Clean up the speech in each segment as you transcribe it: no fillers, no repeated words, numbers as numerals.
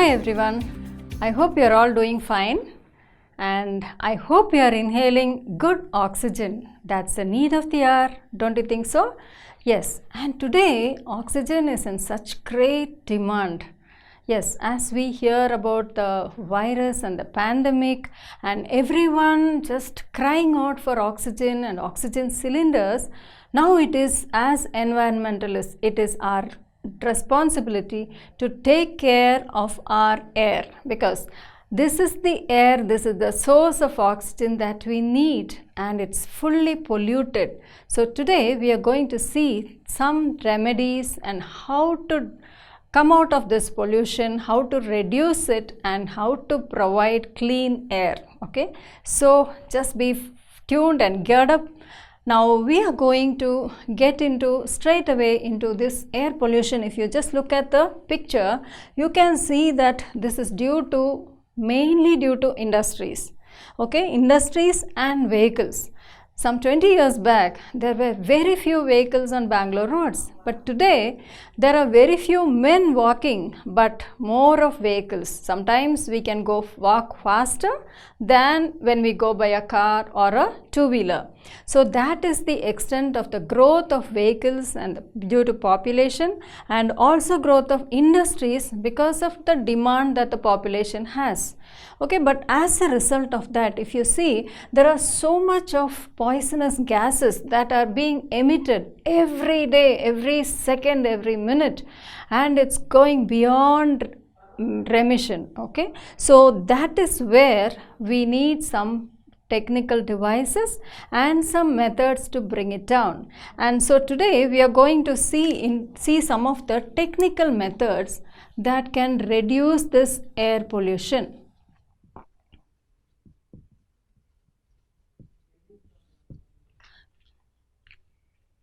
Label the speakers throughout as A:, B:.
A: Hi everyone, I hope you are all doing fine and I hope you are inhaling good oxygen. That's the need of the hour, don't you think so? Yes, and today oxygen is in such great demand. Yes, as we hear about the virus and the pandemic and everyone just crying out for oxygen and oxygen cylinders, now it is as environmentalists, it is our responsibility to take care of our air, because this is the air, this is the source of oxygen that we need, and it's fully polluted. So today we are going to see some remedies and how to come out of this pollution, how to reduce it, and how to provide clean air. Okay, so just be tuned and geared up. Now we are going to get into straight away into this air pollution. If you just look at the picture, you can see that this is mainly due to industries. Okay, industries and vehicles. Some 20 years back, there were very few vehicles on Bangalore roads, but today there are very few men walking, but more of vehicles. Sometimes we can walk faster than when we go by a car or a two-wheeler. So that is the extent of the growth of vehicles and due to population, and also growth of industries because of the demand that the population has. Okay, but as a result of that, if you see, there are so much of poisonous gases that are being emitted every day, every second, every minute, and it's going beyond remission. Okay, so that is where we need some technical devices and some methods to bring it down. And so today we are going to see some of the technical methods that can reduce this air pollution.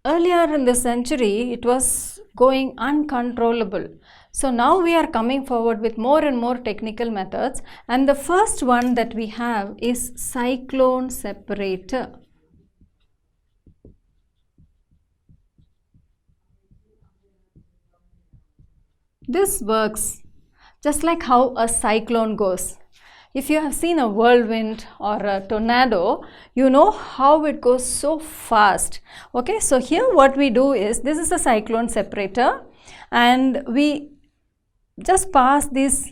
A: Earlier in the century, it was going uncontrollable. So now we are coming forward with more and more technical methods, and the first one that we have is cyclone separator. This works just like how a cyclone goes. If you have seen a whirlwind or a tornado, you know how it goes so fast. Okay, so here what we do is, this is a cyclone separator, and we just pass this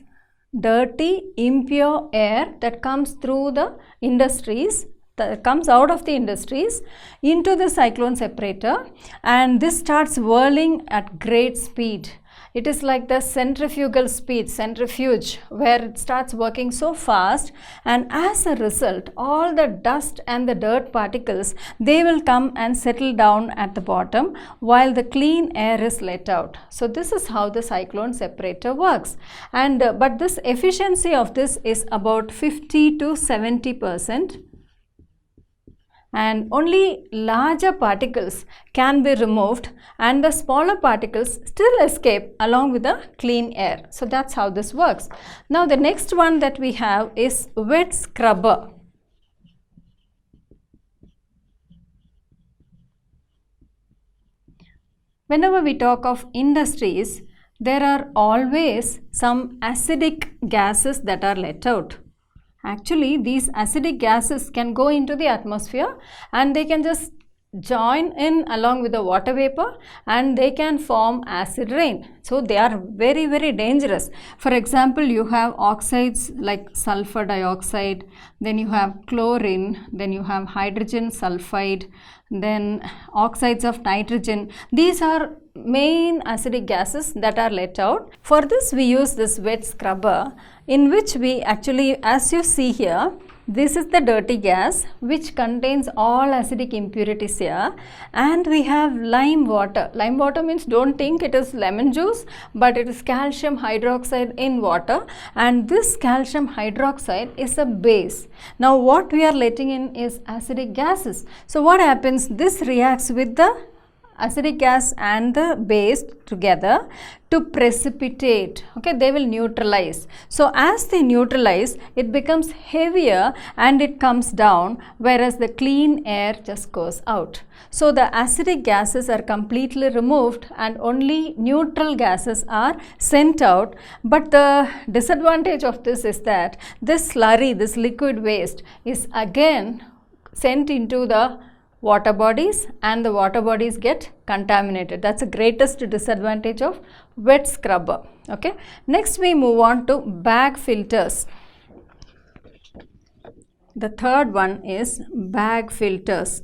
A: dirty, impure air that comes through the industries, that comes out of the industries into the cyclone separator, and this starts whirling at great speed. It is like the centrifugal speed, centrifuge, where it starts working so fast, and as a result, all the dust and the dirt particles, they will come and settle down at the bottom while the clean air is let out. So this is how the cyclone separator works. And but this efficiency of this is about 50 to 70%. And only larger particles can be removed, and the smaller particles still escape along with the clean air. So that's how this works. Now the next one that we have is wet scrubber. Whenever we talk of industries, there are always some acidic gases that are let out. Actually, these acidic gases can go into the atmosphere, and they can just join in along with the water vapor, and they can form acid rain. So they are very, very dangerous. For example, you have oxides like sulfur dioxide, then you have chlorine, then you have hydrogen sulfide, then oxides of nitrogen. These are main acidic gases that are let out. For this we use this wet scrubber, in which we actually, as you see here, this is the dirty gas which contains all acidic impurities here, and we have lime water. Lime water means, don't think it is lemon juice, but it is calcium hydroxide in water, and this calcium hydroxide is a base. Now what we are letting in is acidic gases. So what happens? This reacts with the acidic gas and the base together to precipitate. Okay, they will neutralize. So as they neutralize, it becomes heavier and it comes down, whereas the clean air just goes out. So the acidic gases are completely removed and only neutral gases are sent out. But the disadvantage of this is that this slurry, this liquid waste, is again sent into the water bodies and the water bodies get contaminated. That's the greatest disadvantage of wet scrubber. Okay. Next we move on to bag filters. The third one is bag filters.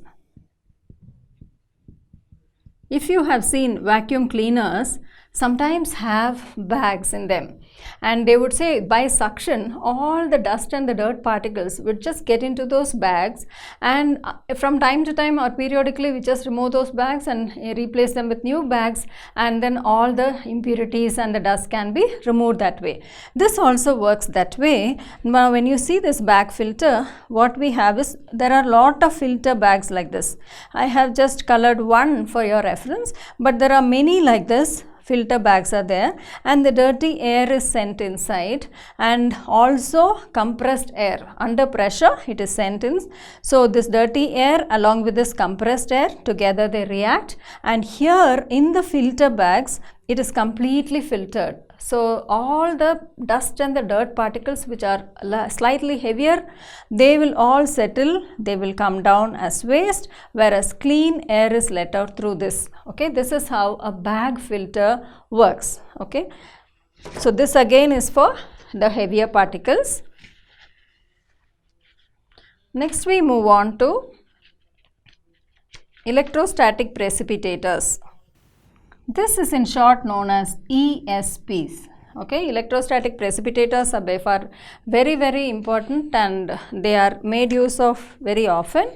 A: If you have seen vacuum cleaners, sometimes have bags in them, and they would say by suction all the dust and the dirt particles would just get into those bags, and from time to time or periodically we just remove those bags and replace them with new bags, and then all the impurities and the dust can be removed that way. This also works that way. Now when you see this bag filter, what we have is there are a lot of filter bags like this. I have just colored one for your reference, but there are many like this. Filter bags are there, and the dirty air is sent inside, and also compressed air under pressure it is sent in. So this dirty air along with this compressed air together they react, and here in the filter bags it is completely filtered. So all the dust and the dirt particles which are slightly heavier, they will all settle, they will come down as waste, whereas clean air is let out through this. Okay, this is how a bag filter works. Okay, so this again is for the heavier particles. Next we move on to electrostatic precipitators. This is in short known as ESPs. Okay, electrostatic precipitators are by far very important, and they are made use of very often,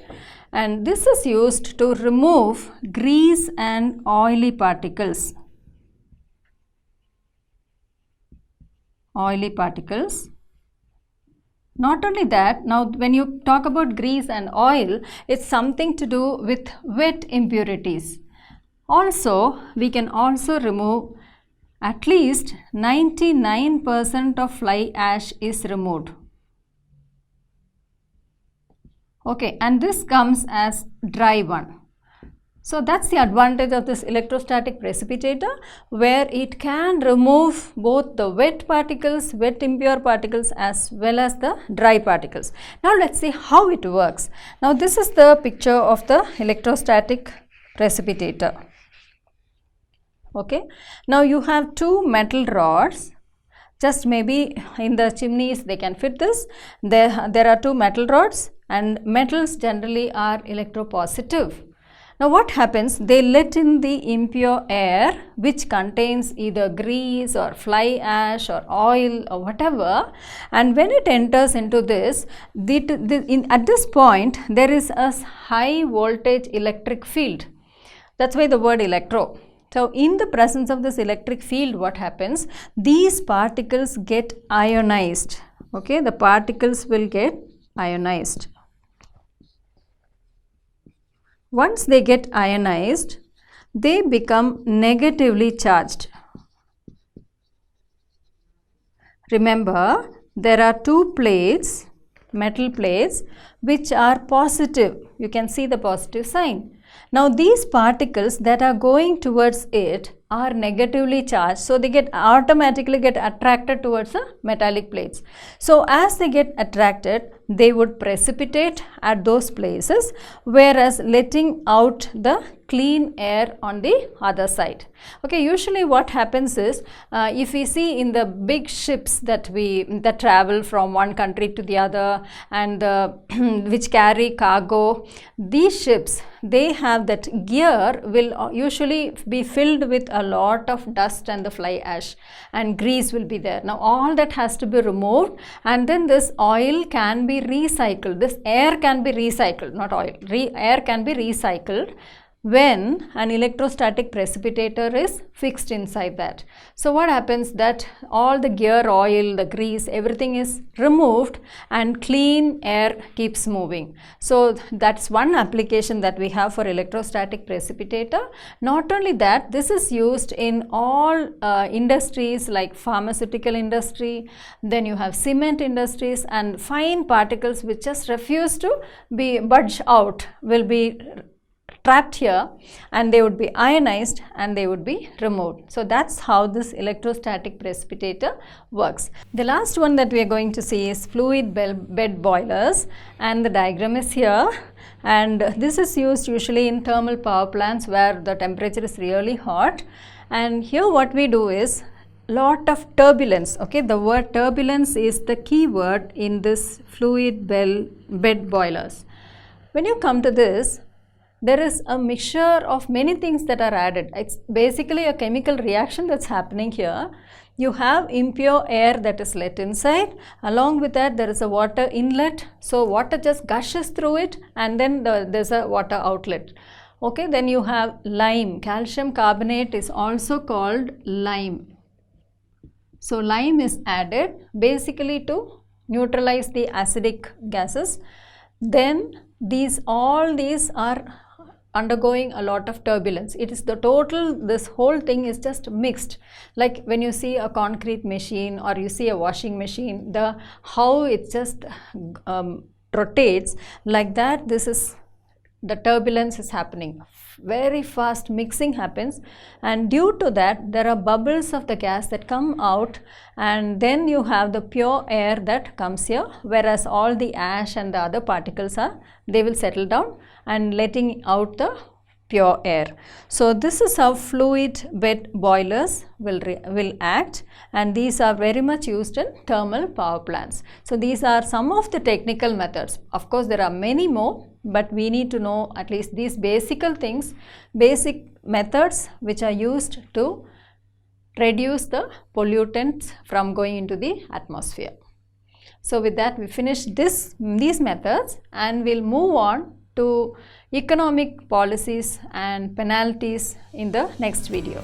A: and this is used to remove grease and oily particles. Not only that, now when you talk about grease and oil, it's something to do with wet impurities. Also, we can also remove at least 99% of fly ash is removed. Okay, and this comes as dry one. So that's the advantage of this electrostatic precipitator, where it can remove both the wet particles, wet impure particles, as well as the dry particles. Now let's see how it works. Now this is the picture of the electrostatic precipitator. Okay, now you have two metal rods, just maybe in the chimneys they can fit this. There are two metal rods, and metals generally are electropositive. Now what happens, they let in the impure air which contains either grease or fly ash or oil or whatever, and when it enters into this, at this point there is a high voltage electric field. That's why the word electro. So in the presence of this electric field, what happens? These particles get ionized. Okay, the particles will get ionized. Once they get ionized, they become negatively charged. Remember, there are two plates, metal plates, which are positive. You can see the positive sign. Now these particles that are going towards it are negatively charged, so they automatically get attracted towards the metallic plates. So as they get attracted, they would precipitate at those places, whereas letting out the clean air on the other side. Okay, usually what happens is, if we see in the big ships that travel from one country to the other, and which carry cargo, these ships, they have that gear will usually be filled with a lot of dust and the fly ash, and grease will be there. Now all that has to be removed, and then this oil can be recycled, this air can be recycled, not oil, air can be recycled when an electrostatic precipitator is fixed inside that. So what happens that all the gear oil, the grease, everything is removed and clean air keeps moving. So that's one application that we have for electrostatic precipitator. Not only that, this is used in all industries like pharmaceutical industry, then you have cement industries, and fine particles which just refuse to be budge out will be trapped here, and they would be ionized and they would be removed. So that's how this electrostatic precipitator works. The last one that we are going to see is fluid bed boilers, and the diagram is here, and this is used usually in thermal power plants where the temperature is really hot. And here what we do is lot of turbulence. Okay, the word turbulence is the key word in this fluid bed boilers. When you come to this, there is a mixture of many things that are added. It's basically a chemical reaction that's happening here. You have impure air that is let inside. Along with that, there is a water inlet. So water just gushes through it, and then there's a water outlet. Okay, then you have lime. Calcium carbonate is also called lime. So lime is added basically to neutralize the acidic gases. Then all these are undergoing a lot of turbulence. It is the total, this whole thing is just mixed. Like when you see a concrete machine or you see a washing machine, how it just rotates like that, this is the turbulence is happening. Very fast mixing happens, and due to that there are bubbles of the gas that come out, and then you have the pure air that comes here, whereas all the ash and the other particles they will settle down and letting out the pure air. So this is how fluid bed boilers will act, and these are very much used in thermal power plants. So these are some of the technical methods. Of course there are many more, but we need to know at least these basic methods which are used to reduce the pollutants from going into the atmosphere. So with that we finish these methods, and we'll move on to economic policies and penalties in the next video.